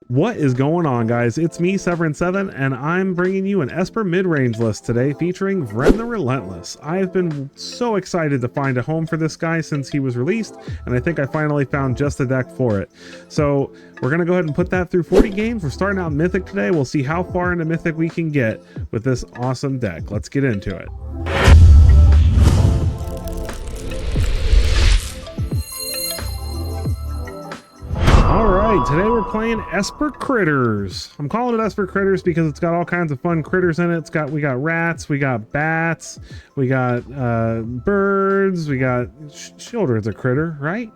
What is going on, guys? It's me, Vrenn7, and I'm bringing you an Esper Midrange list today featuring Vrenn the Relentless. I've been so excited to find a home for this guy since he was released, and I think I finally found just the deck for it. So we're going to go ahead and put that through 40 games. We're starting out Mythic today. We'll see how far into Mythic we can get with this awesome deck. Let's get into it. Alright, today we're playing Esper Critters. I'm calling it Esper Critters because it's got all kinds of fun critters in it. We got rats, we got bats, we got birds, we got children's a critter, right?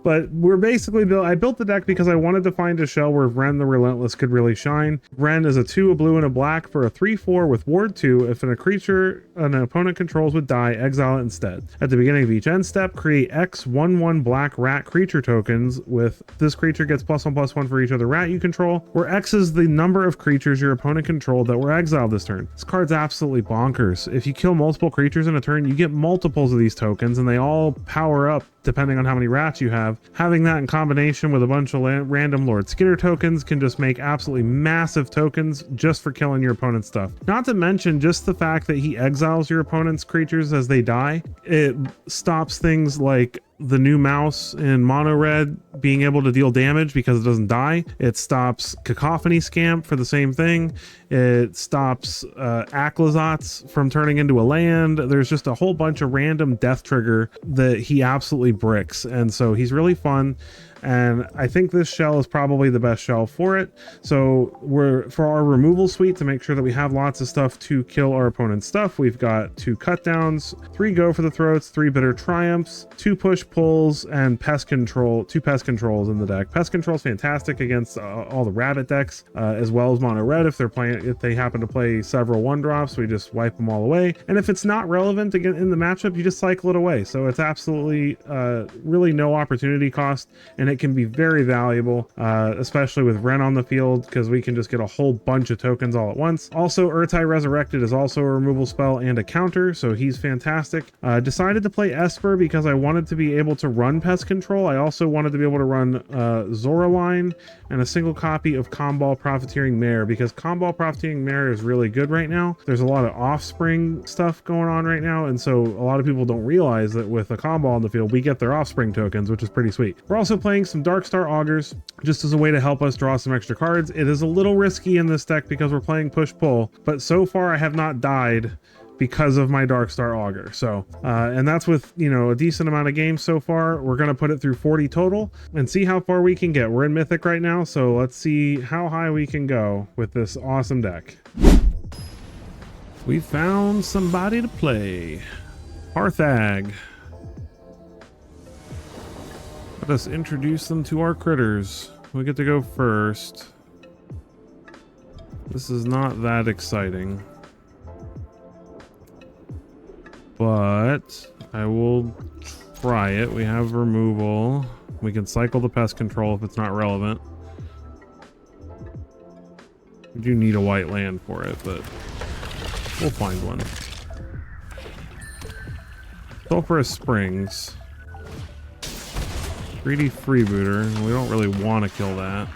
But we're basically I built the deck because I wanted to find a shell where Vrenn the Relentless could really shine. Vrenn is a 2, a blue, and a black for a 3/4 with Ward 2. If a creature an opponent controls would die, exile it instead. At the beginning of each end step, create X 1/1 black rat creature tokens with this creature gets +1/+1 for each other rat you control, where X is the number of creatures your opponent controlled that were exiled this turn. This card's absolutely bonkers. If you kill multiple creatures in a turn, you get multiples of these tokens, and they all power up depending on how many rats you have. Having that in combination with a bunch of random Lord Skinner tokens can just make absolutely massive tokens just for killing your opponent's stuff. Not to mention just the fact that he exiles your opponent's creatures as they die. It stops things like the new mouse in mono red being able to deal damage because it doesn't die. It stops Cacophony Scamp for the same thing. It stops Aclazotz from turning into a land. There's just a whole bunch of random death trigger that he absolutely bricks, and so he's really fun. And I think this shell is probably the best shell for it. So for our removal suite, to make sure that we have lots of stuff to kill our opponent's stuff, we've got 2 cut downs, 3 go for the throats, 3 bitter triumphs, 2 push pulls, and 2 pest controls in the deck. Pest control is fantastic against all the rabbit decks, as well as mono red. If they happen to play several 1-drops, we just wipe them all away. And if it's not relevant again in the matchup, you just cycle it away. So it's absolutely really no opportunity cost, and it can be very valuable, especially with Vrenn on the field, because we can just get a whole bunch of tokens all at once. Also, Urtai Resurrected is also a removal spell and a counter, so he's fantastic. Decided to play Esper because I wanted to be able to run pest control. I also wanted to be able to run Zoraline and a single copy of Comball Profiteering Mare, because Comball Profiteering Mare is really good right now. There's a lot of offspring stuff going on right now, and so a lot of people don't realize that with a Comball on the field, we get their offspring tokens, which is pretty sweet. We're also playing some Darkstar Augurs just as a way to help us draw some extra cards. It is a little risky in this deck because we're playing push-pull, but so far I have not died because of my Darkstar Augur. So, and that's with, a decent amount of games so far. We're going to put it through 40 total and see how far we can get. We're in Mythic right now, so let's see how high we can go with this awesome deck. We found somebody to play. Parthag. Let us introduce them to our critters. We get to go first. This is not that exciting, but I will try it. We have removal. We can cycle the pest control if it's not relevant. We do need a white land for it, but we'll find one. Sulphurous Springs. 3D Freebooter. We don't really want to kill that.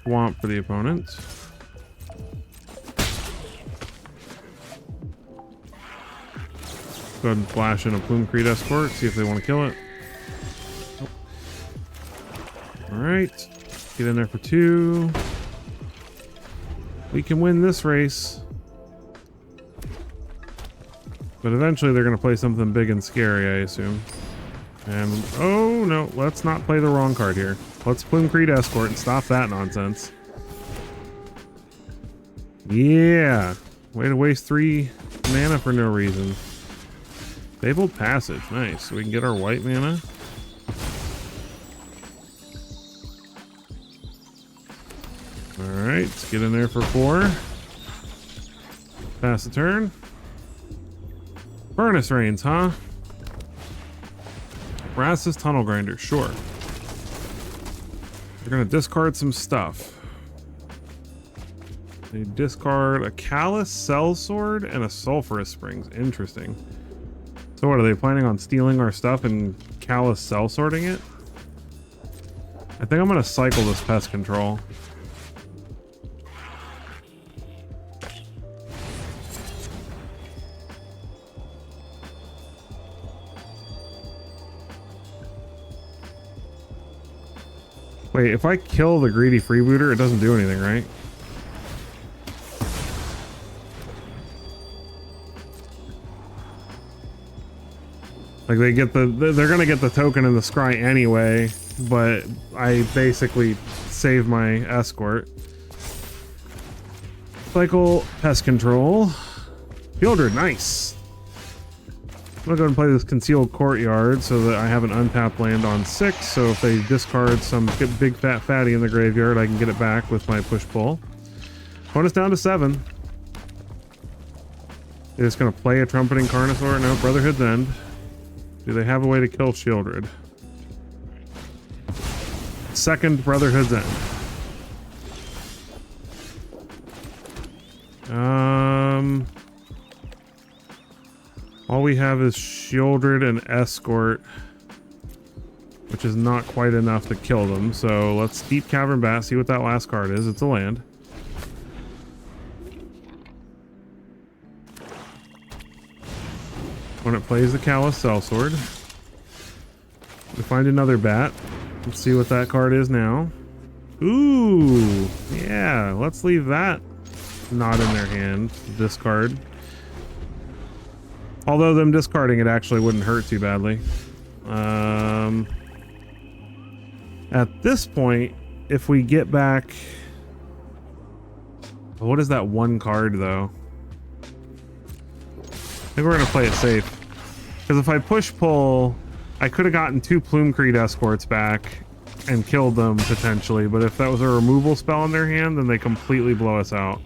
Swamp for the opponent. Go ahead and flash in a Plumecrete Escort, see if they want to kill it. Alright. Get in there for 2. We can win this race. But eventually they're going to play something big and scary, I assume. And, oh no, let's not play the wrong card here. Let's Plumecrete Escort and stop that nonsense. Yeah. Way to waste 3 mana for no reason. Fabled Passage, nice. So we can get our white mana. Alright, let's get in there for 4. Pass the turn. Furnace Rains, huh? Brass's Tunnel Grinder, sure. We're gonna discard some stuff. They discard a Callous Sellsword and a Sulphurous Springs. Interesting. So what, are they planning on stealing our stuff and callous cell sorting it? I think I'm gonna cycle this pest control. Wait, if I kill the greedy freebooter, it doesn't do anything, right? Like they get they're gonna get the token in the scry anyway, but I basically save my escort. Cycle pest control. Fielder, nice. I'm gonna go and play this concealed courtyard so that I have an untapped land on 6. So if they discard some big fat fatty in the graveyard, I can get it back with my push pull. Bonus down to 7. They're just gonna play a trumpeting Carnosaur. No, Brotherhood's End. Do they have a way to kill Shieldred? Second Brotherhood's End. All we have is Shieldred and Escort, which is not quite enough to kill them. So let's Deep Cavern Bat, see what that last card is. It's a land. When it plays the Callous Sellsword, we find another bat. Let's see what that card is now. Ooh, yeah, let's leave that not in their hand. Discard. Although them discarding it actually wouldn't hurt too badly. At this point, if we get back... What is that one card, though? I think we're going to play it safe. Because if I push pull, I could have gotten 2 Plumecrete Escorts back and killed them, potentially. But if that was a removal spell in their hand, then they completely blow us out.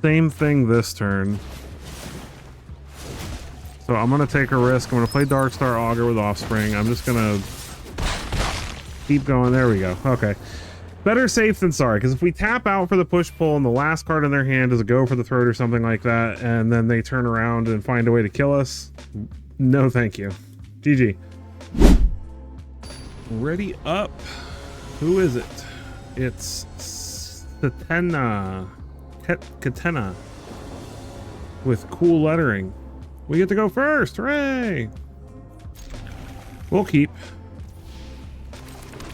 Same thing this turn. So I'm going to take a risk. I'm going to play Darkstar Augur with Offspring. I'm just going to keep going. There we go. Okay. Better safe than sorry, because if we tap out for the push-pull and the last card in their hand is a go for the throat or something like that, and then they turn around and find a way to kill us, no thank you. GG. Ready up. Who is it? It's Katena with cool lettering. We get to go first. Hooray! We'll keep.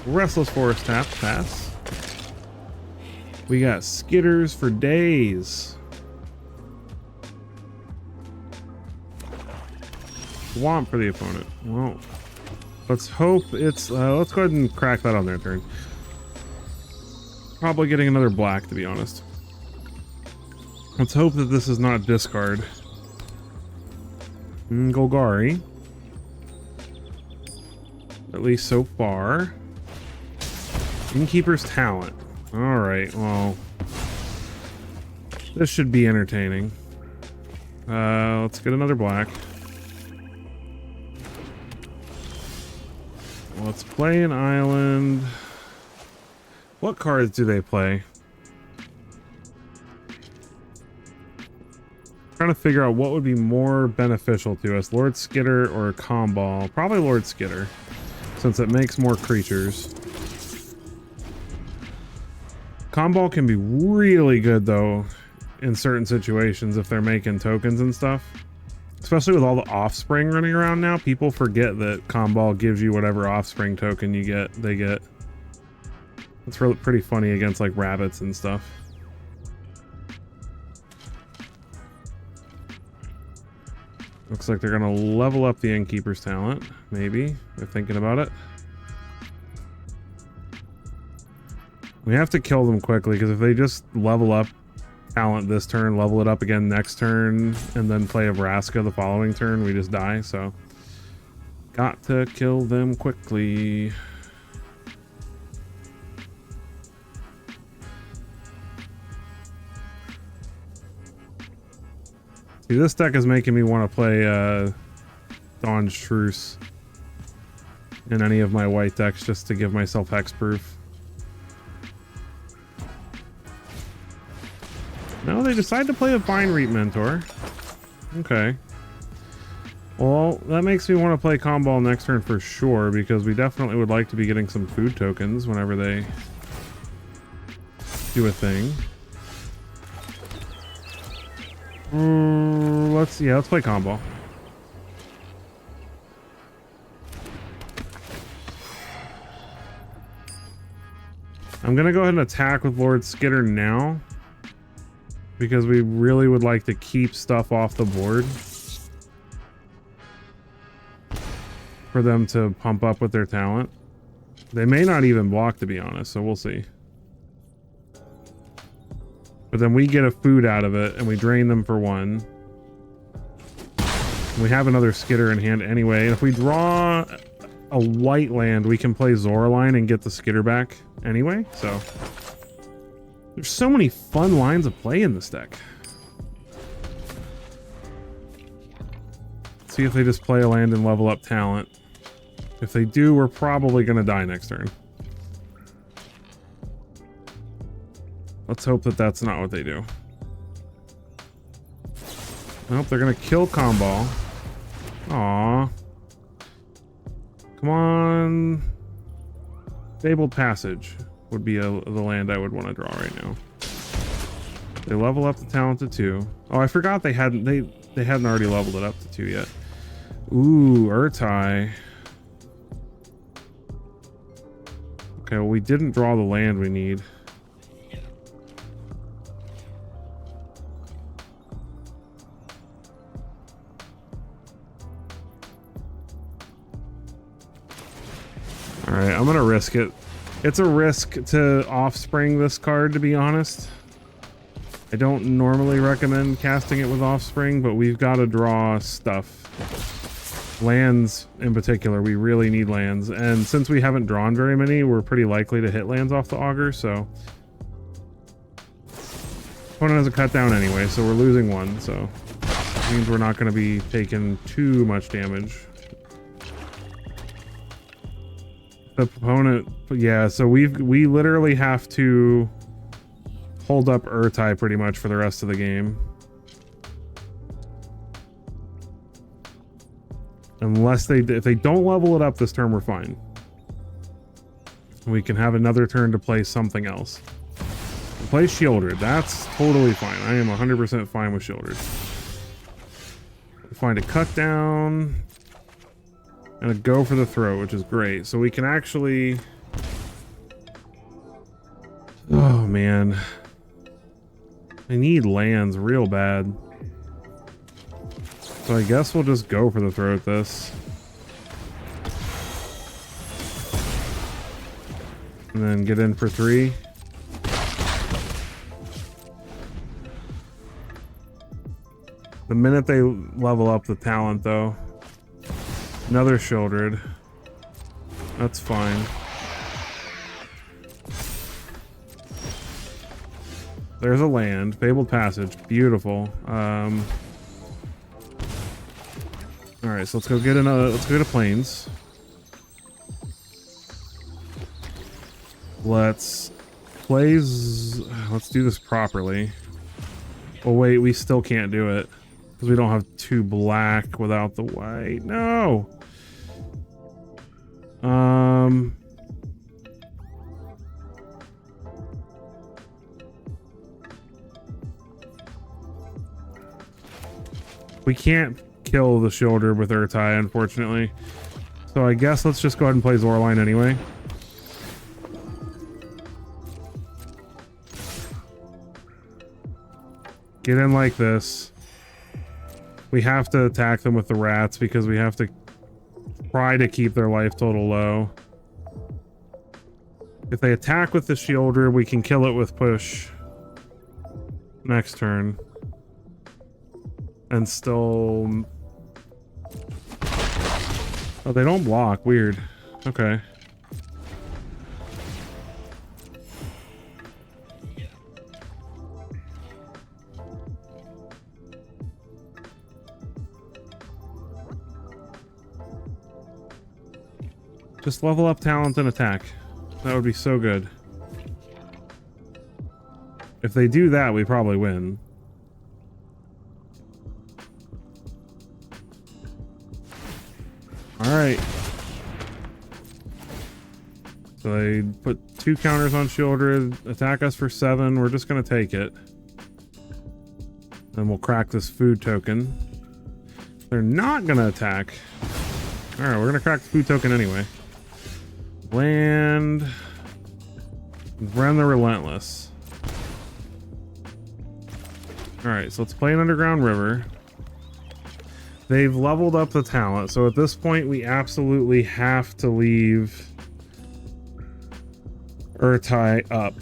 Restless Forest tap, pass. We got Skitters for days. Swamp for the opponent. Well, let's hope it's... let's go ahead and crack that on their turn. Probably getting another black, to be honest. Let's hope that this is not discard. Golgari. At least so far. Innkeeper's Talent. Alright, well... this should be entertaining. Let's get another black. Let's play an island. What cards do they play? Trying to figure out what would be more beneficial to us. Lord Skitter or Comball? Probably Lord Skitter, since it makes more creatures. Comball can be really good, though, in certain situations if they're making tokens and stuff. Especially with all the offspring running around now, people forget that Comball gives you whatever offspring token you get, they get. It's really pretty funny against, like, rabbits and stuff. Looks like they're gonna level up the Innkeeper's Talent, maybe. They're thinking about it. We have to kill them quickly, because if they just level up talent this turn, level it up again next turn, and then play a Vraska the following turn, we just die, so... got to kill them quickly. See, this deck is making me want to play Dawn's Truce in any of my white decks just to give myself hexproof. No, they decide to play a Vine Reap Mentor. Okay. Well, that makes me want to play Comball next turn for sure, because we definitely would like to be getting some food tokens whenever they do a thing. Let's play Comball. I'm gonna go ahead and attack with Lord Skitter now, because we really would like to keep stuff off the board for them to pump up with their talent. They may not even block, to be honest, so we'll see. But then we get a food out of it, and we drain them for 1. And we have another Skitter in hand anyway, and if we draw a white land, we can play Zoraline and get the Skitter back anyway, so... There's so many fun lines of play in this deck. See if they just play a land and level up talent. If they do, we're probably going to die next turn. Let's hope that that's not what they do. Nope, they're going to kill Comball. Aww. Come on. Fabled Passage would be the land I would want to draw right now. They level up the talent to 2. Oh, I forgot they hadn't already leveled it up to 2 yet. Ooh, Urtai. Okay, well, we didn't draw the land we need. Alright, I'm gonna risk it. It's a risk to Offspring this card, to be honest. I don't normally recommend casting it with Offspring, but we've got to draw stuff. Lands in particular, we really need lands. And since we haven't drawn very many, we're pretty likely to hit lands off the Augur, so... Opponent has a cut down anyway, so we're losing 1, so... It means we're not going to be taking too much damage. The opponent... Yeah, so we literally have to hold up Urtai pretty much for the rest of the game. Unless if they don't level it up this turn, we're fine. We can have another turn to play something else. Play Shieldred. That's totally fine. I am 100% fine with Shieldred. Find a cut down and a go for the throat, which is great. So we can actually... Oh, man. I need lands real bad. So I guess we'll just go for the throat this. And then get in for 3. The minute they level up the talent, though. Another Shieldred. That's fine. There's a land. Fabled Passage. Beautiful. Alright, so let's go get let's go to Plains. Let's do this properly. Oh wait, we still can't do it. Because we don't have 2 black without the white. No! We can't kill the Shoulder with Urtai, unfortunately. So I guess let's just go ahead and play Zoraline anyway. Get in like this. We have to attack them with the rats because we have to try to keep their life total low. If they attack with the Shielder, we can kill it with push next turn. And still... Oh, they don't block. Weird. Okay. Just level up talent and attack. That would be so good. If they do that, we probably win. right. So they put 2 counters on Shieldred, attack us for 7. We're just going to take it. Then we'll crack this food token. They're not going to attack. Alright, we're going to crack the food token anyway. Land. Vrenn the Relentless. Alright, so let's play an Underground River. They've leveled up the talent, so at this point we absolutely have to leave Urtai up.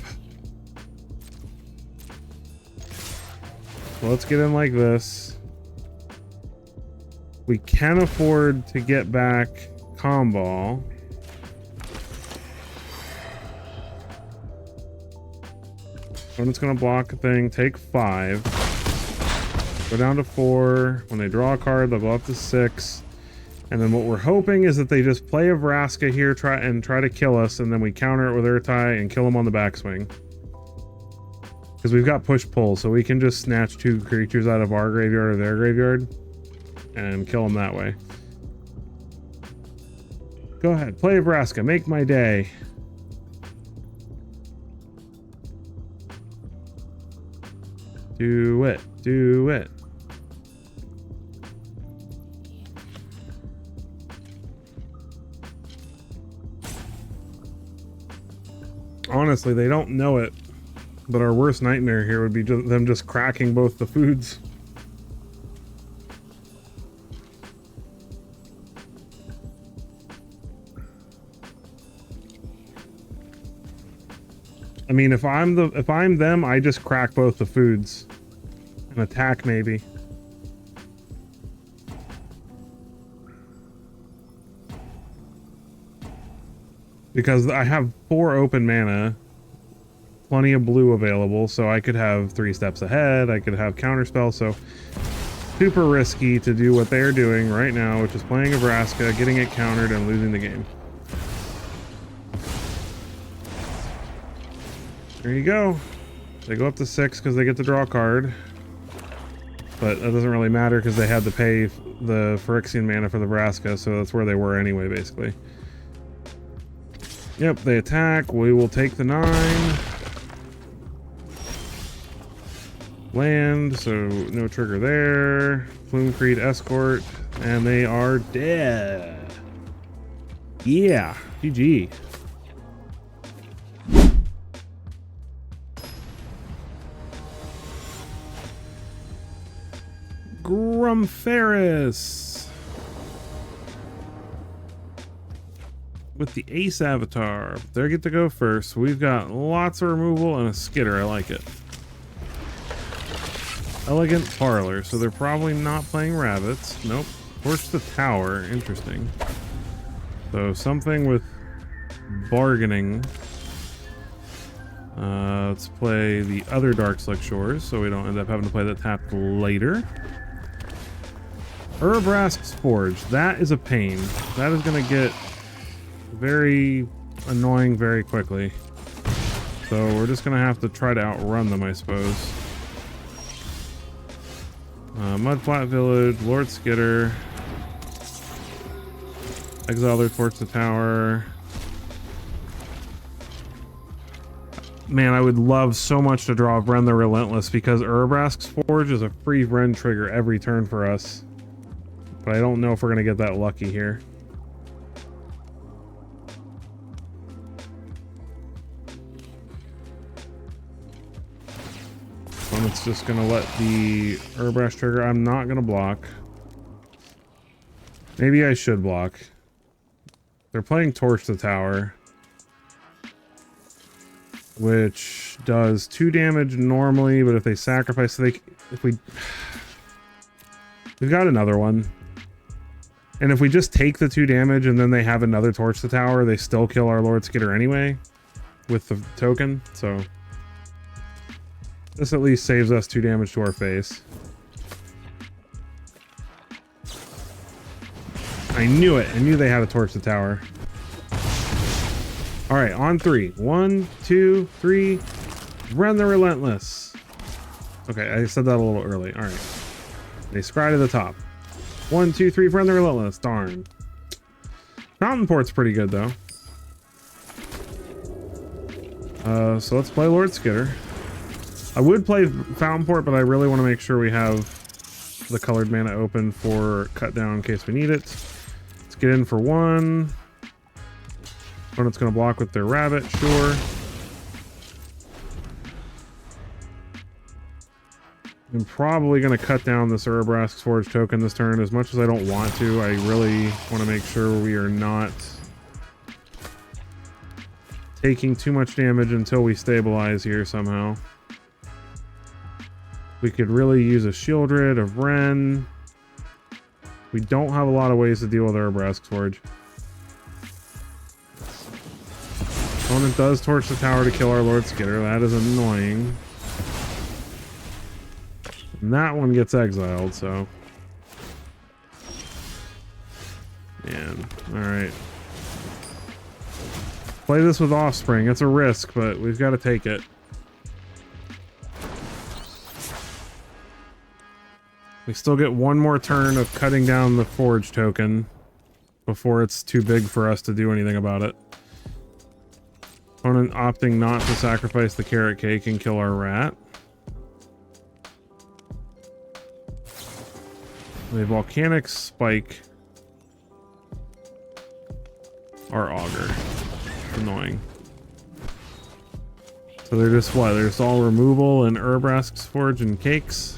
So let's get in like this. We can afford to get back Comball. I'm just going to block a thing, take 5. Go down to 4. When they draw a card, they'll go up to 6. And then what we're hoping is that they just play a Vraska here, try to kill us, and then we counter it with Urtai and kill them on the backswing. Because we've got push-pull, so we can just snatch 2 creatures out of our graveyard or their graveyard and kill them that way. Go ahead, play a Vraska, make my day. Do it, do it. Honestly, they don't know it, but our worst nightmare here would be them just cracking both the foods. I mean, if I'm them, I just crack both the foods and attack maybe. Because I have 4 open mana, plenty of blue available, so I could have 3 steps ahead, I could have counterspell, so super risky to do what they're doing right now, which is playing a Vraska, getting it countered, and losing the game. There you go. They go up to 6 because they get to draw a card. But that doesn't really matter because they had to pay the Phyrexian mana for the Vraska, so that's where they were anyway, basically. Yep, they attack. We will take the 9. Land, so no trigger there. Plume Creed Escort, and they are dead. Yeah, GG. Grumferis with the Ace Avatar. They get to go first. We've got lots of removal and a Skitter. I like it. Elegant Parlor. So they're probably not playing rabbits. Nope. Torch the Tower. Interesting. So something with bargaining. Let's play the other Darkslick Shores so we don't end up having to play that tapped later. Urabrask's Forge. That is a pain. That is going to get very annoying very quickly. So we're just going to have to try to outrun them, I suppose. Mudflat Village, Lord Skitter. Exile their Torch the Tower. Man, I would love so much to draw Vrenn the Relentless because Urabrask's Forge is a free Vrenn trigger every turn for us. But I don't know if we're going to get that lucky here. So it's just going to let the Urabrask trigger. I'm not going to block. Maybe I should block. They're playing Torch the Tower, which does 2 damage normally, but if they sacrifice, we've got another one. And if we just take the 2 damage and then they have another Torch the Tower, they still kill our Lord Skitter anyway with the token. So this at least saves us 2 damage to our face. I knew it. I knew they had a Torch the Tower. All right, on 3. 1, 2, 3. Vrenn the Relentless. Okay, I said that a little early. All right. They scry to the top. 1, 2, 3. Vrenn the Relentless. Darn. Fountain Port's pretty good though. So let's play Lord Skitter. I would play Fountain Port, but I really want to make sure we have the colored mana open for cut down in case we need it. Let's get in for one. Opponent's going to block with their rabbit, sure. I'm probably going to cut down this Urabrask's Forge token this turn. As much as I don't want to, I really want to make sure we are not taking too much damage until we stabilize here somehow. We could really use a Shieldred, a Vrenn. We don't have a lot of ways to deal with Urabrask's Forge. Opponent does torch the tower to kill our Lord Skitter. That is annoying. And that one gets exiled, so. Man, alright. Play this with Offspring. It's a risk, but we've got to take it. We still get one more turn of cutting down the Forge token before it's too big for us to do anything about it. Opponent opting not to sacrifice the carrot cake and kill our rat. The Volcanic Spike our Augur. Annoying. So they're just what? They're just all removal and Urabrask's Forge and cakes.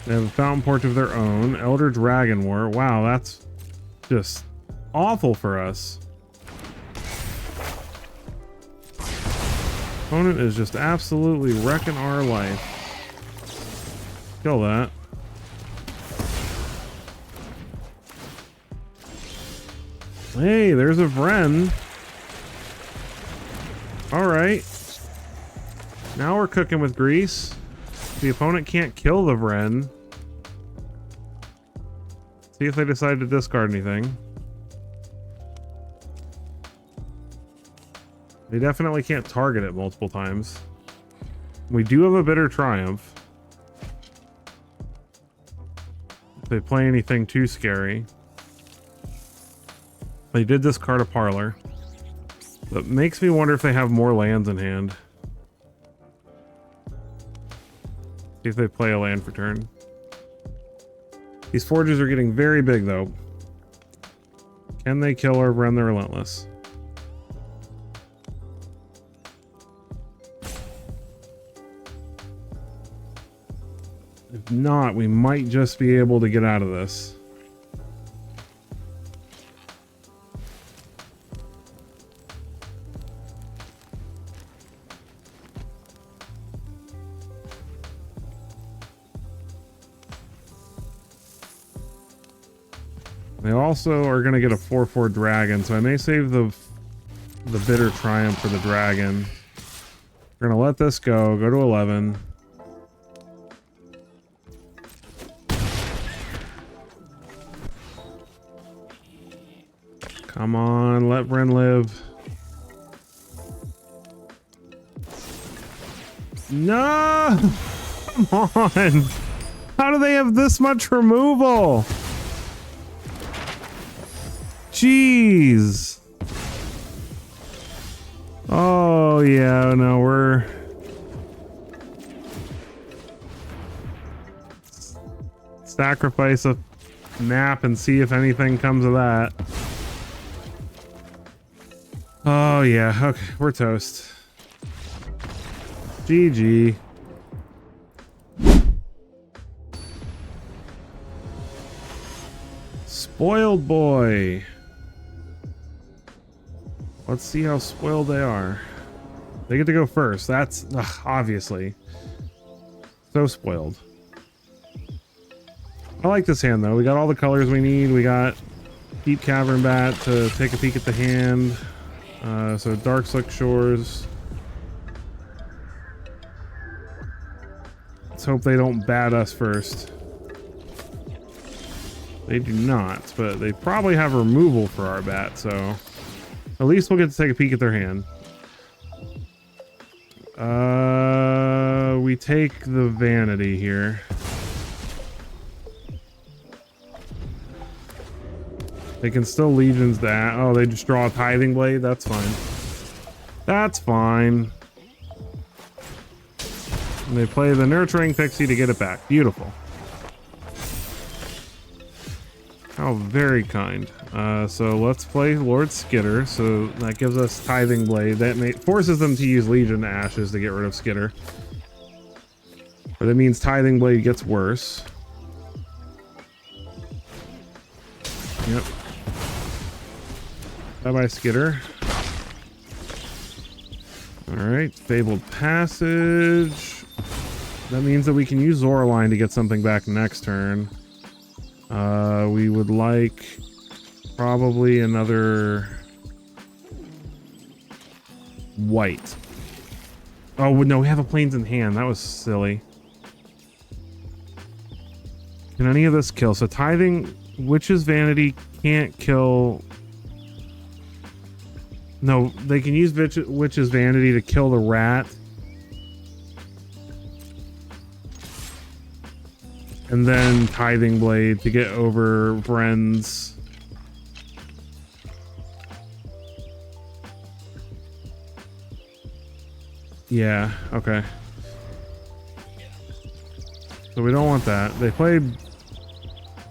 They have a Fountain Porch of their own. Elder Dragon War. Wow, that's just awful for us. Opponent is just absolutely wrecking our life. Kill that. Hey, there's a Vrenn. Alright. Now we're cooking with grease. The opponent can't kill the Vrenn. See if they decide to discard anything. They definitely can't target it multiple times. We do have a Bitter Triumph. If they play anything too scary. They did discard a Parlor. That makes me wonder if they have more lands in hand. See if they play a land for turn. These forges are getting very big though. Can they kill our Vrenn the Relentless? If not, we might just be able to get out of this. They also are going to get a 4/4 dragon, so I may save the Bitter Triumph for the dragon. We're going to let this go to 11. Come on, let Vrenn live. No! Come on! How do they have this much removal? Jeez. Oh, yeah, no, we're... Sacrifice a map and see if anything comes of that. Oh, yeah, okay, we're toast. GG. Spoiled boy. Let's see how spoiled they are. They get to go first. That's obviously so spoiled. I like this hand though. We got all the colors we need. We got Deep Cavern Bat to take a peek at the hand. So Dark Slick Shores. Let's hope they don't bat us first. They do not, but they probably have removal for our bat, so at least we'll get to take a peek at their hand. We take the Vanity here. They can still legions that. Oh, they just draw a tithing blade. That's fine. That's fine. And they play the nurturing pixie to get it back. Beautiful. Oh, very kind. So let's play Lord Skitter. So that gives us Tithing Blade. That forces them to use Legion Ashes to get rid of Skitter. Or that means Tithing Blade gets worse. Yep. Bye-bye, Skitter. Alright, Fabled Passage. That means that we can use Zoraline to get something back next turn. We would like probably another white. Oh, no, we have a Plains in hand. That was silly. Can any of this kill? So Tithing Witch's Vanity can't kill. No, they can use Witch's Vanity to kill the rat. And then Tithing Blade to get over Vrenn's. Yeah, okay. So we don't want that. They play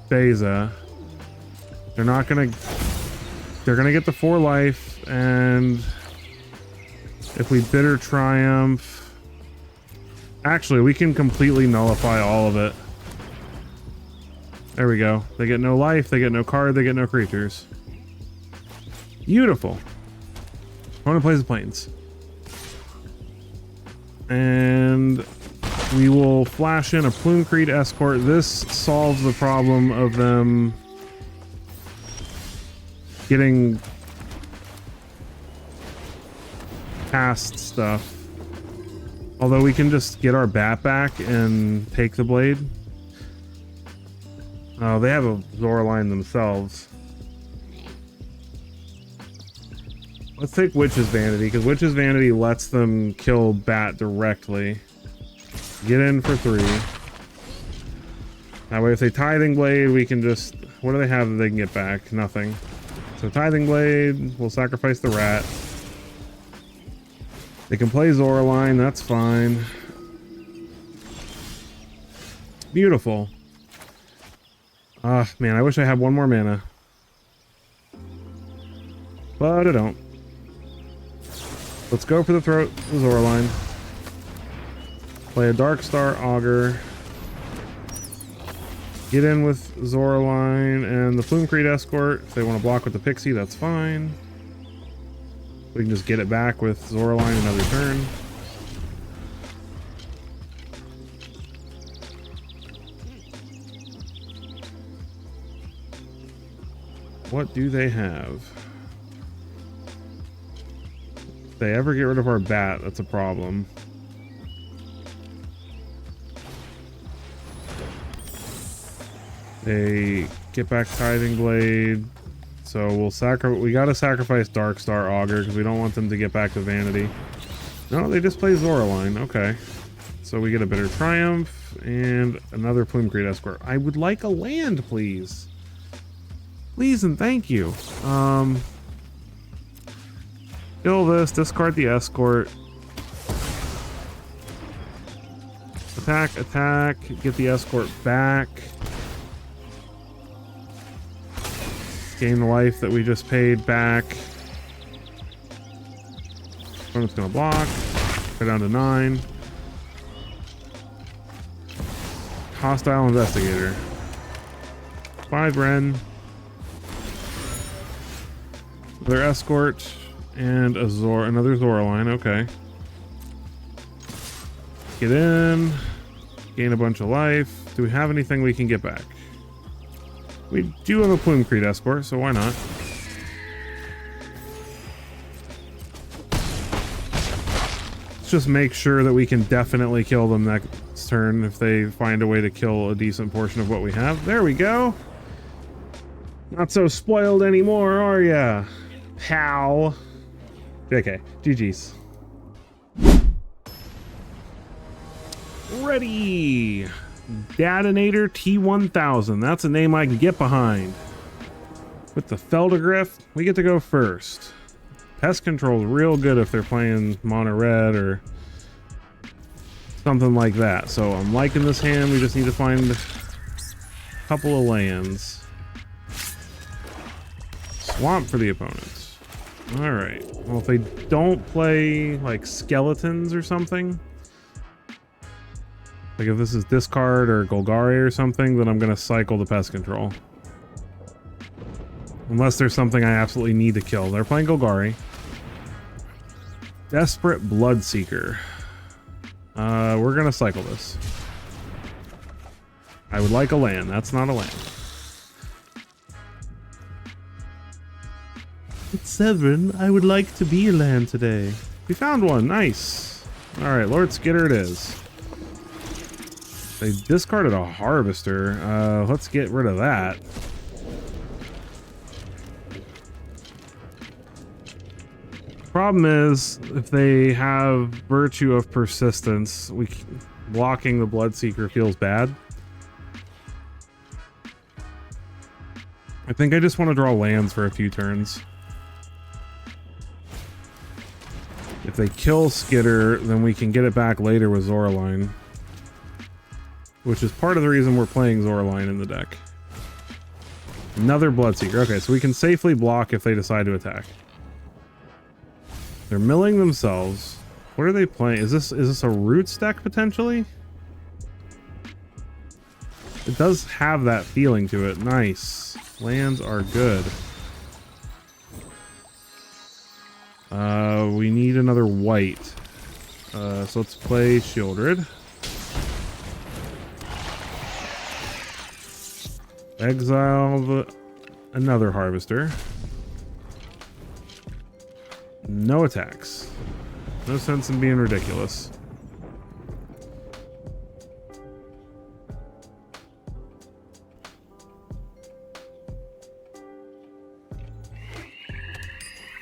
Beza. They're not gonna... They're gonna get the 4 life, and if we Bitter Triumph... Actually, we can completely nullify all of it. There we go. They get no life, they get no card, they get no creatures. Beautiful. Opponent plays the Plains. And we will flash in a Plume-Creed Escort. This solves the problem of them getting past stuff. Although we can just get our bat back and take the blade. Oh, they have a Zoraline themselves. Let's take Witch's Vanity, because Witch's Vanity lets them kill Bat directly. Get in for 3. That way if they Tithing Blade, we can just... What do they have that they can get back? Nothing. So Tithing Blade, we'll sacrifice the rat. They can play Zoraline, that's fine. Beautiful. Ah, man, I wish I had one more mana. But I don't. Let's go for the throat, the Zoraline. Play a Darkstar Augur. Get in with Zoraline and the Plume-Creed Escort. If they want to block with the Pixie, that's fine. We can just get it back with Zoraline another turn. What do they have? If they ever get rid of our bat, that's a problem. They get back Tithing Blade, so we gotta sacrifice Darkstar Augur because we don't want them to get back to Vanity. No, they just play Zoraline. Okay, so we get a Bitter Triumph and another Plume-Creed Escort. I would like a land, please. Please and thank you. Kill this, discard the Escort. Attack, attack, get the Escort back. Gain the life that we just paid back. Opponent's gonna block. Go down to 9. Hostile Investigator. 5 Vrenn. Another Escort. And another Zoraline. Okay. Get in. Gain a bunch of life. Do we have anything we can get back? We do have a Plume-Creed Escort, so why not? Let's just make sure that we can definitely kill them next turn if they find a way to kill a decent portion of what we have. There we go. Not so spoiled anymore, are ya, pal? Okay, GG's. Ready. Detonator T1000. That's a name I can get behind. With the Feldergriff, we get to go first. Pest control is real good if they're playing mono red or something like that. So I'm liking this hand. We just need to find a couple of lands. Swamp for the opponents. All right. Well, if they don't play like skeletons or something, like if this is discard or Golgari or something, then I'm going to cycle the pest control. Unless there's something I absolutely need to kill. They're playing Golgari. Desperate Bloodseeker. We're going to cycle this. I would like a land. That's not a land. It's Severin. I would like to be a land today. We found one. Nice. All right, Lord Skitter it is. They discarded a Harvester. Let's get rid of that. Problem is, if they have Virtue of Persistence, blocking the Bloodseeker feels bad. I think I just want to draw lands for a few turns. If they kill Skitter, then we can get it back later with Zoraline. Which is part of the reason we're playing Zoraline in the deck. Another Bloodseeker. Okay, so we can safely block if they decide to attack. They're milling themselves. What are they playing? Is this a Roots deck potentially? It does have that feeling to it. Nice. Lands are good. We need another white. So let's play Shieldred. Exile another Harvester. No attacks. No sense in being ridiculous.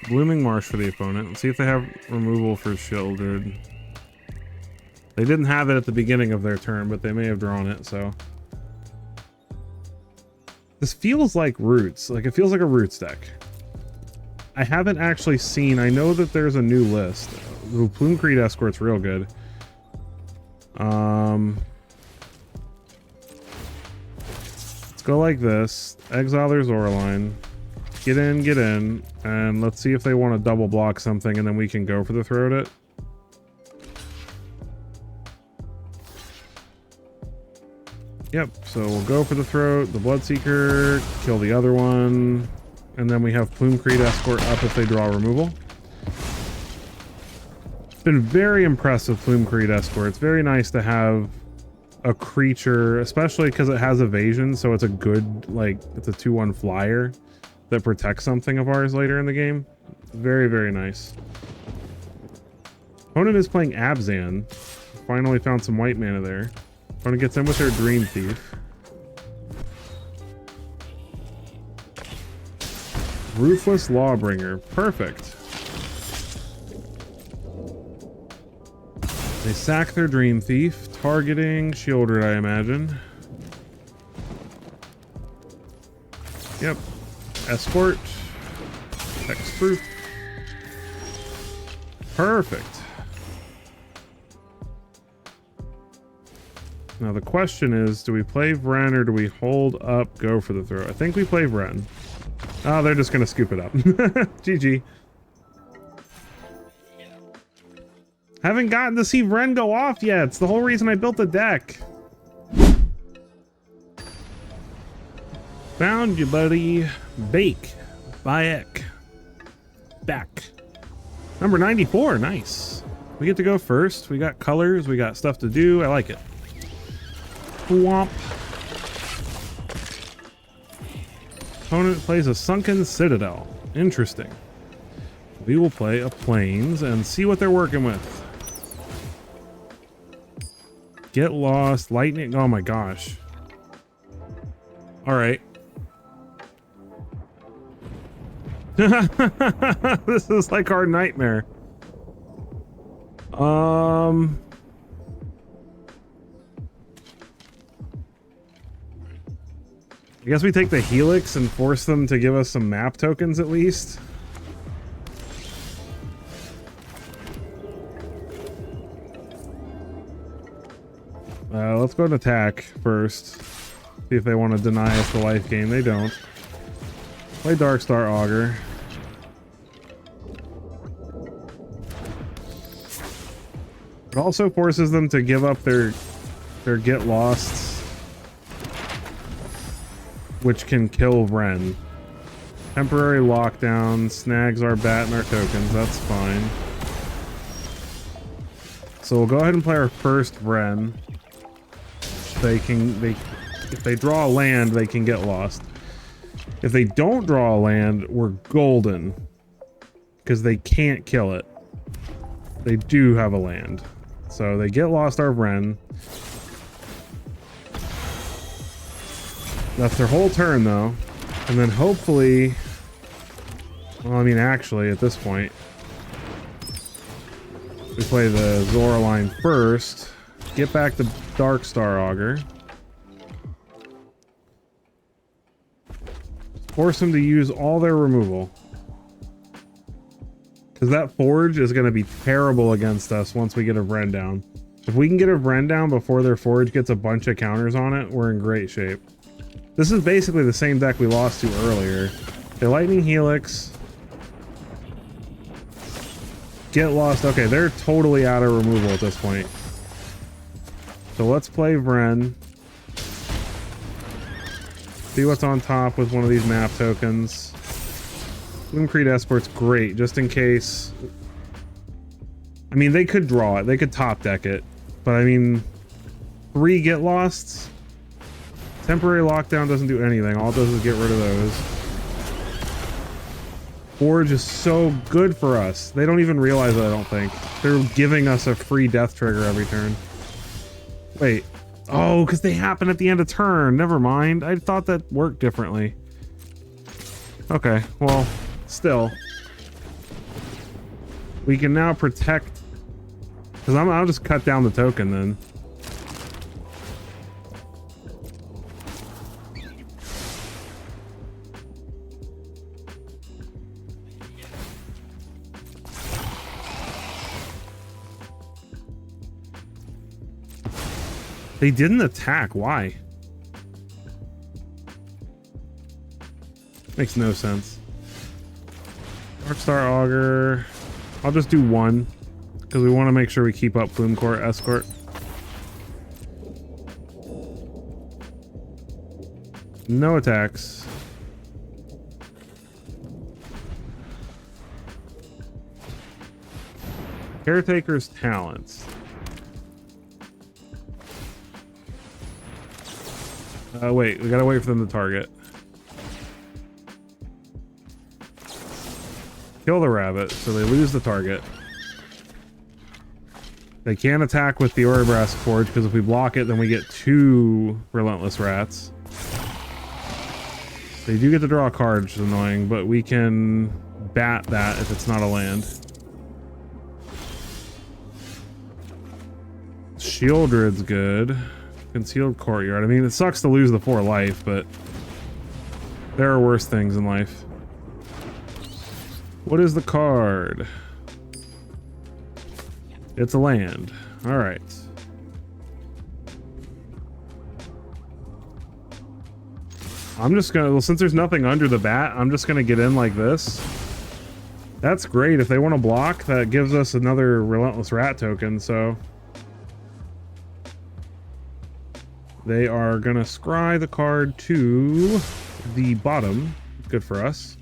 Blooming Marsh for the opponent. Let's see if they have removal for Shieldred. They didn't have it at the beginning of their turn, but they may have drawn it, so. This feels like Roots. Like, it feels like a Roots deck. I haven't actually seen... I know that there's a new list. The Plume Creed Escort's real good. Let's go like this. Exile their Zoraline. Get in, and let's see if they want to double block something, and then we can go for the Throat It. Yep, so we'll go for the Throat, the Bloodseeker, kill the other one, and then we have Plume Creed Escort up if they draw removal. It's been very impressive, Plume Creed Escort. It's very nice to have a creature, especially because it has evasion, so it's a good, like, it's a 2/1 flyer that protects something of ours later in the game. Very, very nice. Opponent is playing Abzan. Finally found some white mana there. Opponent gets in with their Dream Thief. Ruthless Lawbringer. Perfect. They sack their Dream Thief, targeting Shieldred, I imagine. Yep. Escort. Hexproof. Perfect. Now the question is, do we play Vrenn or do we hold up, go for the throw? I think we play Vrenn. Oh, they're just gonna scoop it up. GG. Haven't gotten to see Vrenn go off yet. It's the whole reason I built the deck. Found you, buddy. Bake. Bayek. Back. Number 94. Nice. We get to go first. We got colors. We got stuff to do. I like it. Womp. Opponent plays a Sunken Citadel. Interesting. We will play a Plains and see what they're working with. Get Lost. Lightning. Oh my gosh. All right. This is like our nightmare. I guess we take the Helix and force them to give us some map tokens at least. Let's go and attack first. See if they want to deny us the life gain. They don't. Play Darkstar Augur. It also forces them to give up their get lost, which can kill Vrenn. Temporary lockdown snags our bat and our tokens. That's fine. So we'll go ahead and play our first Vrenn. If they draw a land, they can get lost. If they don't draw a land, we're golden, because they can't kill it. They do have a land, so they get lost our Vrenn. That's their whole turn though, and then hopefully, well, I mean actually at this point, we play the Zora line first, get back the Darkstar Augur. Force them to use all their removal. Because that Forge is going to be terrible against us once we get a Vrenn down. If we can get a Vrenn down before their Forge gets a bunch of counters on it, we're in great shape. This is basically the same deck we lost to earlier. They Lightning Helix. Get lost. Okay, they're totally out of removal at this point. So let's play Vrenn. See what's on top with one of these map tokens. Gloomcreed Escort's great, just in case. I mean, they could draw it. They could top deck it. But I mean, 3 get losts. Temporary lockdown doesn't do anything. All it does is get rid of those. Forge is so good for us. They don't even realize it, I don't think. They're giving us a free death trigger every turn. Wait. Oh, because they happen at the end of turn. Never mind. I thought that worked differently. Okay, well, still. We can now protect... Because I'll just cut down the token then. They didn't attack. Why? Makes no sense. Darkstar Augur. I'll just do 1 because we want to make sure we keep up Gloomcourt Escort. No attacks. Caretaker's Talents. Wait, we gotta wait for them to target. Kill the rabbit, so they lose the target. They can't attack with the Orobrask Forge, because if we block it, then we get 2 Relentless Rats. They do get to draw a card, which is annoying, but we can bat that if it's not a land. Shieldred's good. Concealed Courtyard. I mean, it sucks to lose the 4 life, but there are worse things in life. What is the card? It's a land. All right. I'm just gonna, well, since there's nothing under the bat, I'm just gonna get in like this. That's great. If they want to block, that gives us another Relentless Rat token, so... They are gonna scry the card to the bottom. Good for us.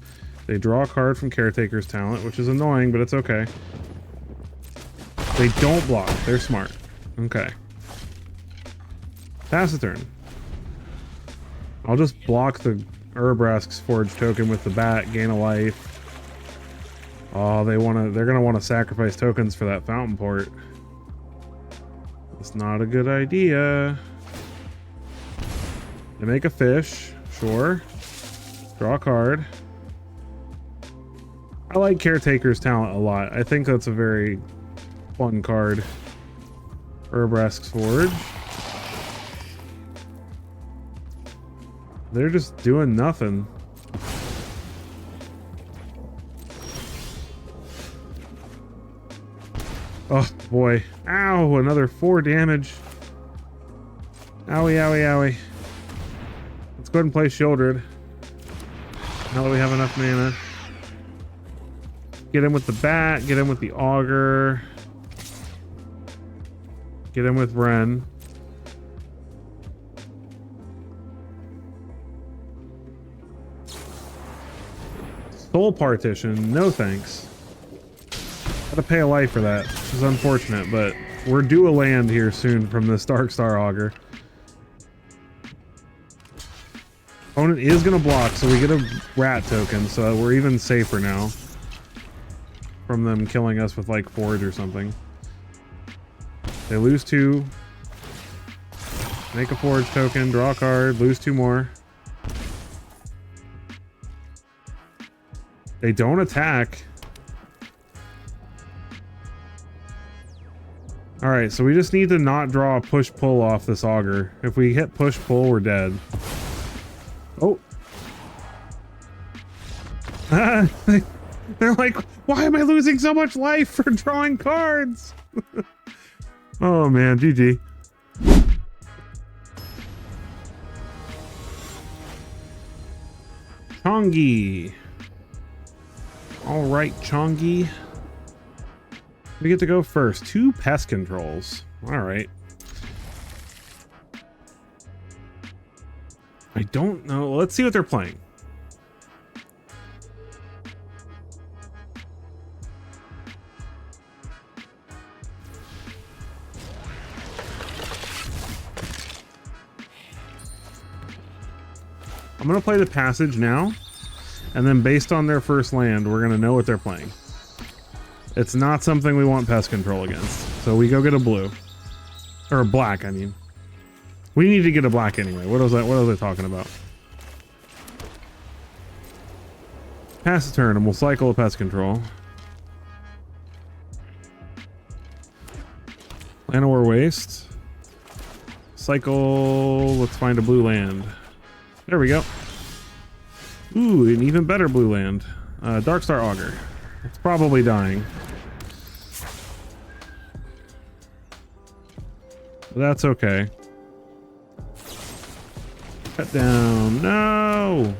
They draw a card from Caretaker's Talent, which is annoying, but it's okay. They don't block. They're smart. Okay. Pass the turn. I'll just block the Orobrask's Forge token with the bat, gain a life. Oh, they're gonna want to sacrifice tokens for that Fountain Port. It's not a good idea. They make a fish, sure. Draw a card. I like Caretaker's Talent a lot. I think that's a very fun card. Orobrask's Forge. They're just doing nothing. Oh boy. Ow, another 4 damage. Owie, owie, owie. Let's go ahead and play Shieldred. Now that we have enough mana. Get in with the bat, get in with the auger. Get in with Vrenn. Soul Partition, no thanks. Gotta pay a life for that, which is unfortunate, but we're due a land here soon from this Darkstar Augur. Opponent is gonna block, so we get a rat token, so we're even safer now from them killing us with like Forge or something. They lose 2. Make a Forge token, draw a card, lose 2 more. They don't attack. Alright, so we just need to not draw a push-pull off this auger. If we hit push-pull, we're dead. Oh. They're like, why am I losing so much life for drawing cards? Oh man, GG. Chongi. Alright, Chongi. We get to go first. 2 pest controls. Alright. I don't know. Let's see what they're playing. I'm going to play the passage now, and then based on their first land, we're going to know what they're playing. It's not something we want pest control against, so we go get a blue. Or a black, I mean. We need to get a black anyway. What was I talking about? Pass the turn, and we'll cycle a pest control. Llanowar Waste. Cycle, let's find a blue land. There we go. Ooh, an even better blue land. Darkstar Augur. It's probably dying. But that's okay. Cut down. No!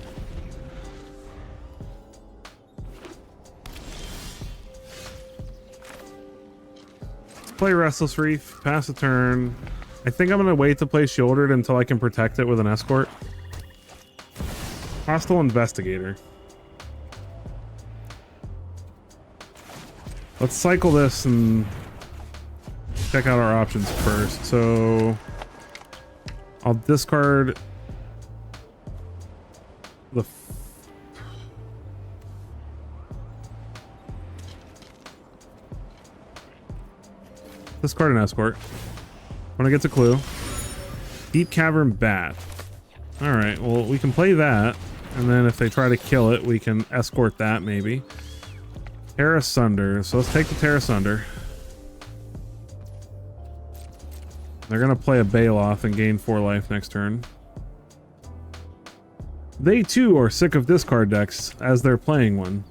Let's play Restless Reef. Pass a turn. I think I'm going to wait to play Shieldred until I can protect it with an escort. Hostile Investigator. Let's cycle this and check out our options first. So I'll discard the discard an escort. When I get a clue. Deep Cavern Bat. Alright, well we can play that. And then if they try to kill it, we can escort that maybe. Terra Sunder. So let's take the Terra Sunder. They're going to play a Baloth and gain 4 life next turn. They too are sick of discard decks as they're playing one.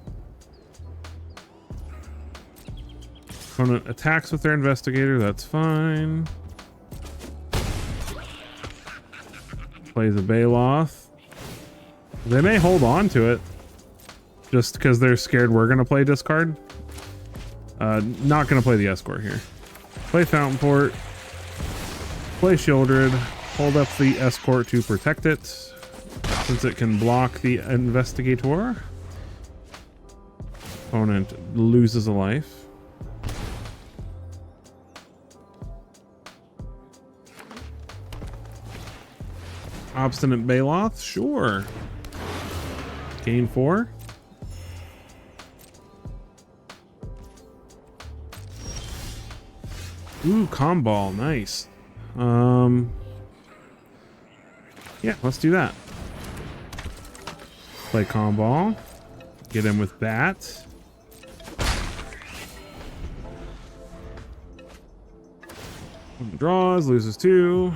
Opponent attacks with their Investigator. That's fine. Plays a Baloth. They may hold on to it just because they're scared we're going to play discard. Not going to play the escort here. Play Fountain Port. Play Shieldred. Hold up the escort to protect it since it can block the Investigator. Opponent loses a life. Obstinate Baloth, sure. Gain 4. Ooh, Comball, nice. Yeah, let's do that. Play Comball. Get in with Bat. Draws, loses 2.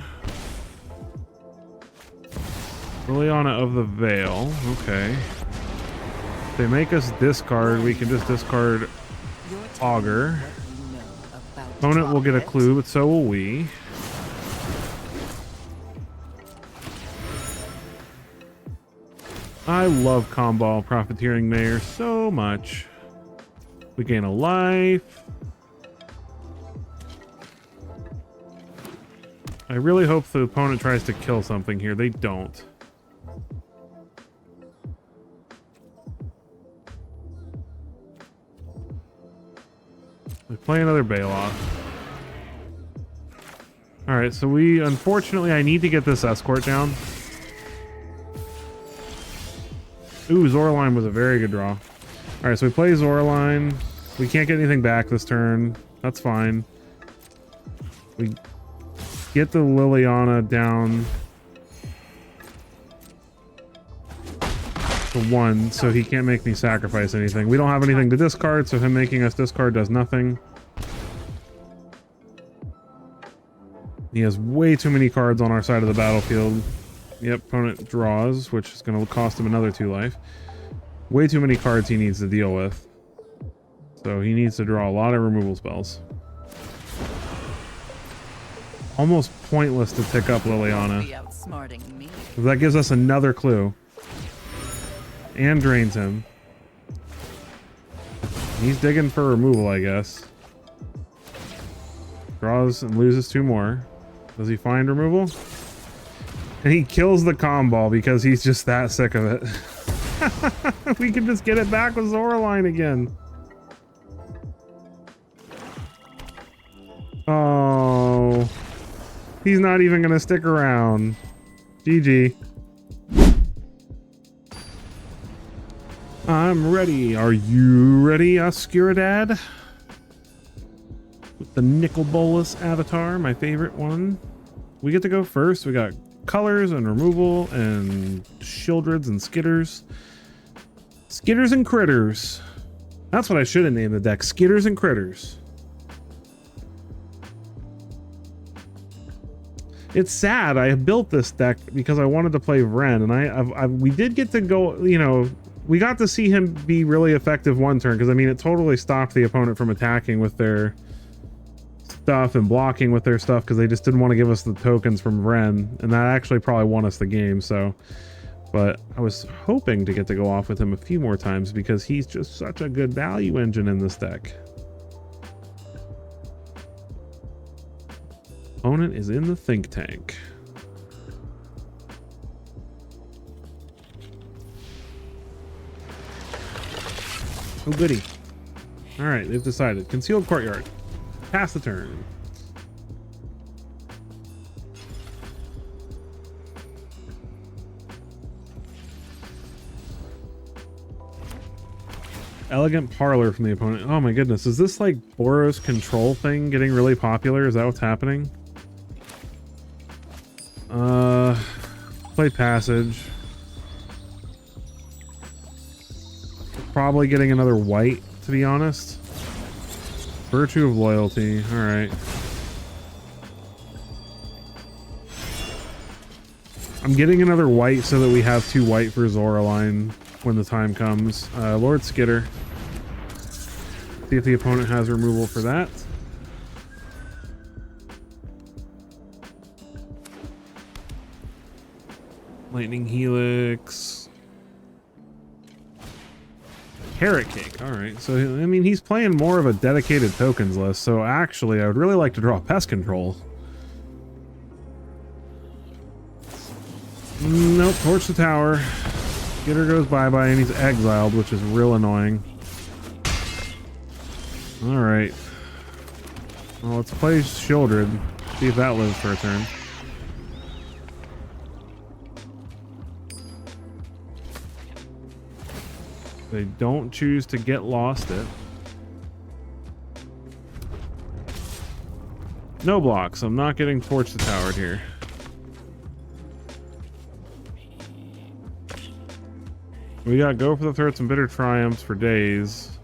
Liliana of the Veil. Okay. If they make us discard, we can just discard Augur. Opponent will get a clue, but so will we. I love Combo Profiteering Mayor so much. We gain a life. I really hope the opponent tries to kill something here. They don't. We play another Baloth. Alright, so unfortunately, I need to get this escort down. Ooh, Zoraline was a very good draw. Alright, so we play Zoraline. We can't get anything back this turn. That's fine. We get the Liliana down to 1, so he can't make me sacrifice anything. We don't have anything to discard, so him making us discard does nothing. He has way too many cards on our side of the battlefield. Yep, opponent draws, which is going to cost him another 2 life. Way too many cards he needs to deal with. So he needs to draw a lot of removal spells. Almost pointless to pick up Liliana. That gives us another clue. And drains him. He's digging for removal, I guess. Draws and loses 2 more. Does he find removal? And he kills the Comball because he's just that sick of it. We can just get it back with Zoraline again. Oh. He's not even going to stick around. GG. I'm ready. Are you ready, Oscuridad? With the Nicol Bolas avatar, my favorite one. We get to go first. We got colors and removal and Shieldreds and Skitters. Skitters and Critters. That's what I should have named the deck. Skitters and Critters. It's sad. I built this deck because I wanted to play Vrenn, and we did get to go, you know, we got to see him be really effective one turn, because I mean, it totally stopped the opponent from attacking with their stuff and blocking with their stuff, because they just didn't want to give us the tokens from Vrenn, and that actually probably won us the game. So, but I was hoping to get to go off with him a few more times because he's just such a good value engine in this deck. Opponent is in the think tank. Oh goody. Alright, they've decided. Concealed Courtyard. Pass the turn. Elegant Parlor from the opponent. Oh my goodness, is this like Boros control thing getting really popular? Is that what's happening? Play Passage. Probably getting another white, to be honest. Virtue of Loyalty. Alright. I'm getting another white so that we have 2 white for Zoraline when the time comes. Lord Skitter. See if the opponent has removal for that. Lightning Helix. Carrot Cake. Alright, so I mean, he's playing more of a dedicated tokens list, so actually I would really like to draw Pest Control. Nope, Torch the Tower. Skitter goes bye-bye and he's exiled, which is real annoying. Alright. Well, let's play Shieldred. See if that lives for a turn. They don't choose to get lost it. No blocks. I'm not getting Torch the Tower here. We got Go for the Throats and Bitter Triumphs for days.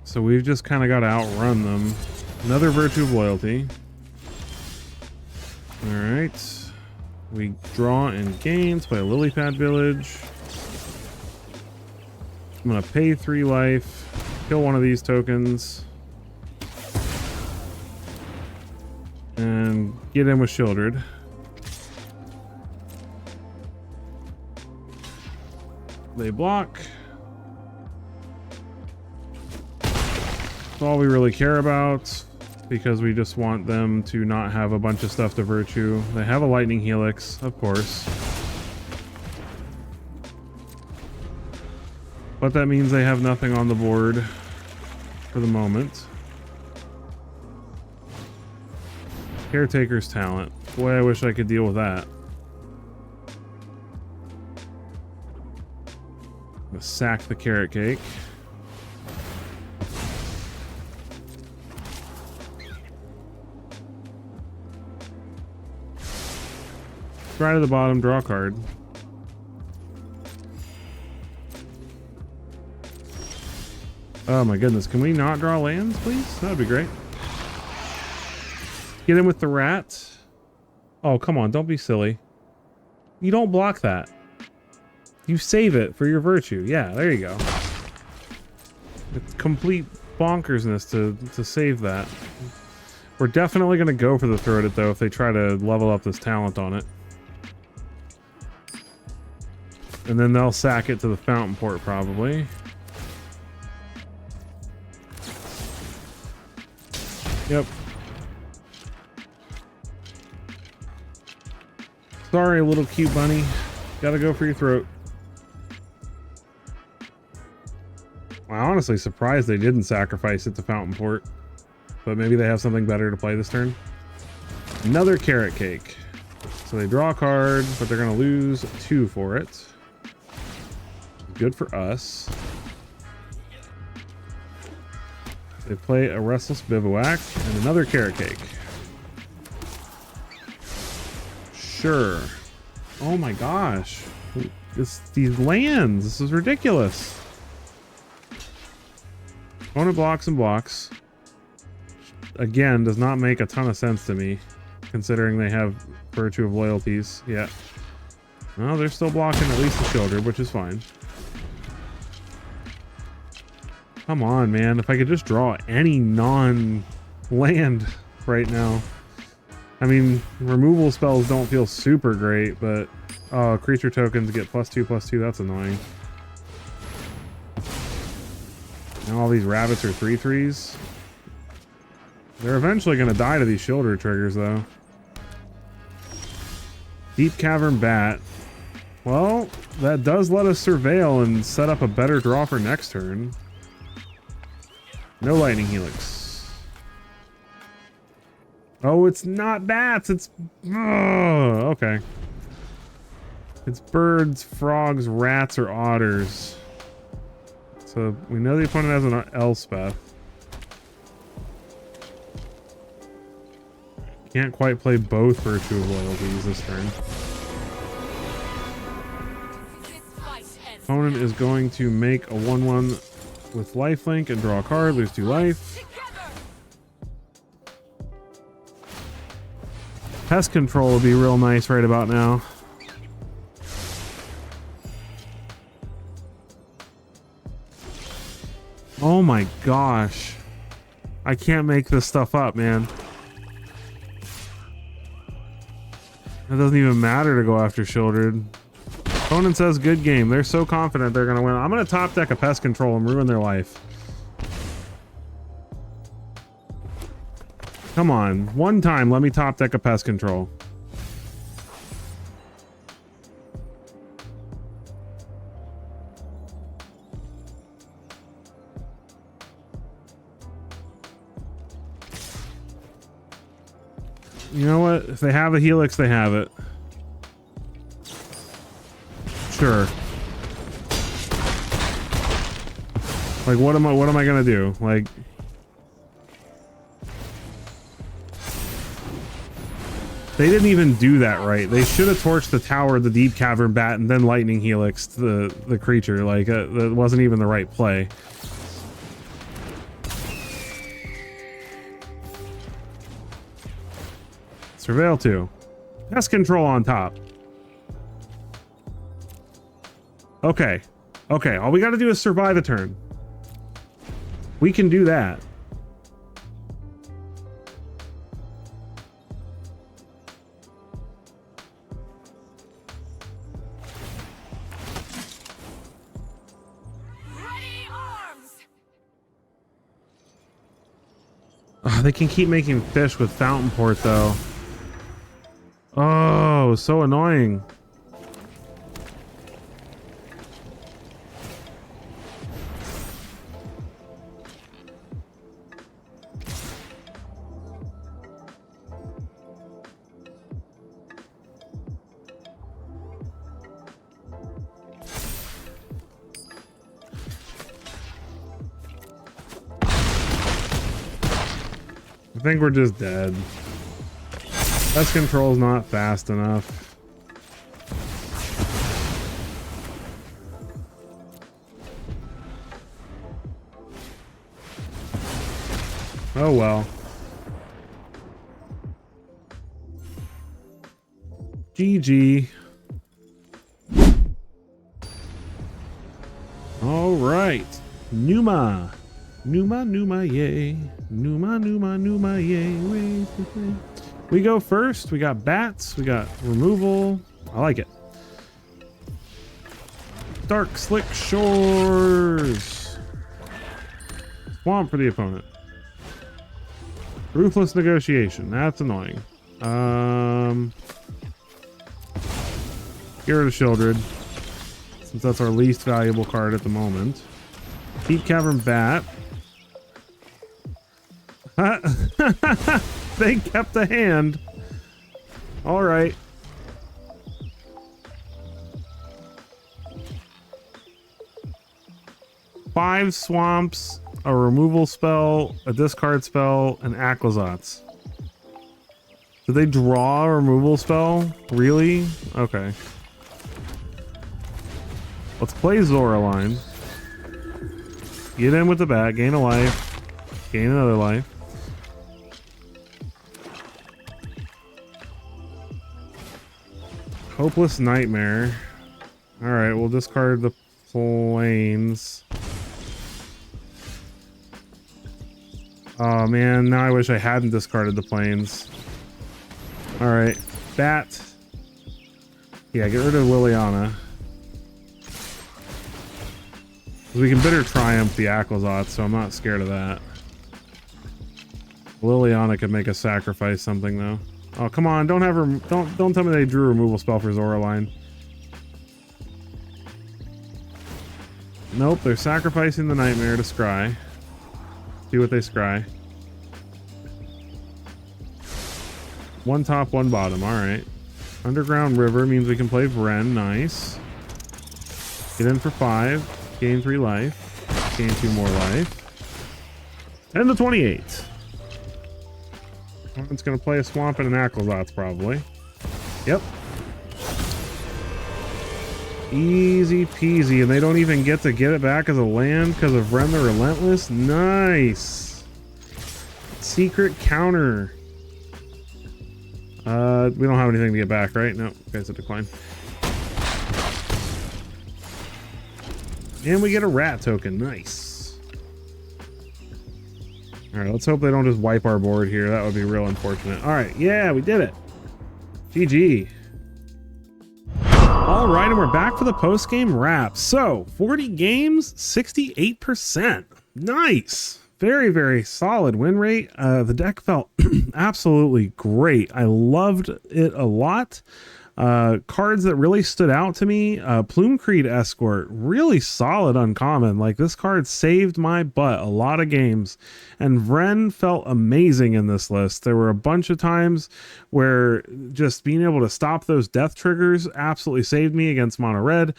So we've just kind of got to outrun them. Another Virtue of Loyalty. Alright. We draw and gain. Let's play a lily pad village. I'm gonna pay 3 life. Kill one of these tokens. And get in with Shieldred. They block. That's all we really care about, because we just want them to not have a bunch of stuff to virtue. They have a lightning helix, of course. But that means they have nothing on the board for the moment. Caretaker's talent. Boy, I wish I could deal with that. I'm gonna sack the carrot cake. Right to the bottom, draw a card. Oh my goodness, can we not draw lands, please? That would be great. Get in with the rat. Oh, come on, don't be silly. You don't block that. You save it for your virtue. Yeah, there you go. It's complete bonkersness to save that. We're definitely going to go for the throw it though if they try to level up this talent on it. And then they'll sack it to the fountain port probably. Yep. Sorry, little cute bunny. Gotta go for your throat. I'm honestly surprised they didn't sacrifice it to fountain port. But maybe they have something better to play this turn. Another carrot cake. So they draw a card, but they're gonna lose 2 for it. Good for us. They play a Restless Bivouac and another carrot cake. Sure. Oh my gosh. These lands. This is ridiculous. Opponent blocks and blocks. Again, does not make a ton of sense to me, considering they have Virtue of Loyalties. Yeah. Well, they're still blocking at least the Shieldred, which is fine. Come on, man. If I could just draw any non-land right now. I mean, removal spells don't feel super great, but... Oh, creature tokens get +2/+2. That's annoying. Now all these rabbits are 3/3s. They're eventually going to die to these Shieldred triggers, though. Deep Cavern Bat. Well, that does let us surveil and set up a better draw for next turn. No Lightning Helix. Oh, it's not bats. It's... Oh, okay. It's birds, frogs, rats, or otters. So we know the opponent has an Elspeth. Can't quite play both Virtue of Loyalties this turn. Opponent is going to make a 1/1 with lifelink and draw a card, lose 2 life. Pest control would be real nice right about now. Oh my gosh. I can't make this stuff up, man. It doesn't even matter to go after Shieldred. Opponent says good game. They're so confident they're going to win. I'm going to top deck a pest control and ruin their life. Come on. One time, let me top deck a pest control. You know what? If they have a Helix, they have it. Sure. Like, what am I gonna do? Like, they didn't even do that right. They should have torched the tower, the Deep Cavern Bat, and then Lightning Helix the creature. Like, that wasn't even the right play. Surveil 2. Pest control on top. Okay. Okay, all we got to do is survive a turn. We can do that. Ready arms. Oh, they can keep making fish with fountain port though. Oh, so annoying. I think we're just dead. Pest control's not fast enough. Oh well. GG. All right. Numa. Numa, yay. Numa, yay. Wait. We go first. We got bats. We got removal. I like it. Dark Slick Shores. Swamp for the opponent. Ruthless Negotiation. That's annoying. Get rid of Shieldred, since that's our least valuable card at the moment. Deep Cavern Bat. They kept a hand. All right. Five swamps, a removal spell, a discard spell, and Aclazotz. Did they draw a removal spell? Really? Okay. Let's play Zoraline. Get in with the bat, gain a life, gain another life. Hopeless Nightmare. Alright, we'll discard the planes. Oh man, now I wish I hadn't discarded the planes. Alright, bat. Yeah, get rid of Liliana. We can Bitter Triumph the Aclazotz, so I'm not scared of that. Liliana could make us sacrifice something though. Oh come on! Don't have her. Don't tell me they drew a removal spell for Zoraline. Nope, they're sacrificing the Nightmare to scry. See what they scry. One top, one bottom. All right. Underground River means we can play Vrenn. Nice. Get in for 5. Gain 3 life. Gain 2 more life. 10 to 28. It's gonna play a swamp and an Aclazotz probably. Yep. Easy peasy, and they don't even get to get it back as a land because of Vrenn the Relentless. Nice. Secret counter. We don't have anything to get back, right? No, okay, it's a decline. And we get a rat token. Nice. All right, let's hope they don't just wipe our board here. That would be real unfortunate. All right, yeah, we did it. GG. All right, and we're back for the post-game wrap. So, 40 games, 68%. Nice. Very, very solid win rate. The deck felt absolutely great. I loved it a lot. Cards that really stood out to me, Plume Creed Escort, really solid uncommon. Like, this card saved my butt a lot of games, and Vrenn felt amazing in this list. There were a bunch of times where just being able to stop those death triggers absolutely saved me against mono red.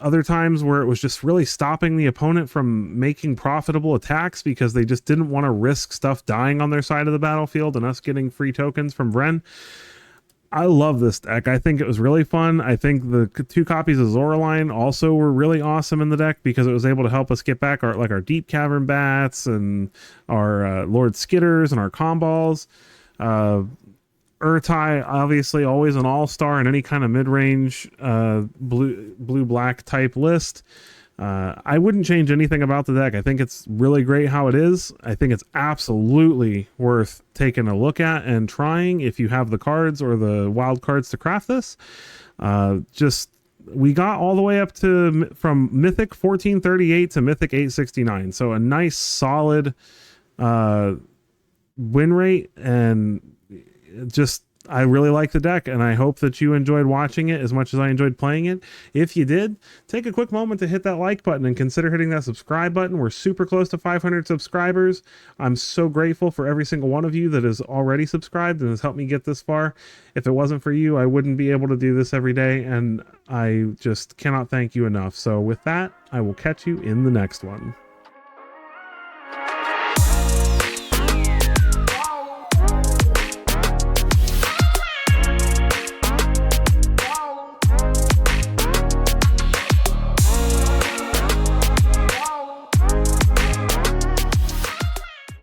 Other times where it was just really stopping the opponent from making profitable attacks because they just didn't want to risk stuff dying on their side of the battlefield and us getting free tokens from Vrenn. I love this deck. I think it was really fun. I think the 2 copies of Zoraline also were really awesome in the deck because it was able to help us get back our Deep Cavern Bats and our Lord Skitters and our Comballs. Urtai, obviously always an all-star in any kind of mid-range blue-black type list. I wouldn't change anything about the deck. I think it's really great how it is. I think it's absolutely worth taking a look at and trying if you have the cards or the wild cards to craft this. We got all the way up to from Mythic 1438 to Mythic 869. So a nice solid win rate, and just I really like the deck, and I hope that you enjoyed watching it as much as I enjoyed playing it. If you did, take a quick moment to hit that like button and consider hitting that subscribe button. We're super close to 500 subscribers. I'm so grateful for every single one of you that is already subscribed and has helped me get this far. If it wasn't for you, I wouldn't be able to do this every day, and I just cannot thank you enough. So with that, I will catch you in the next one.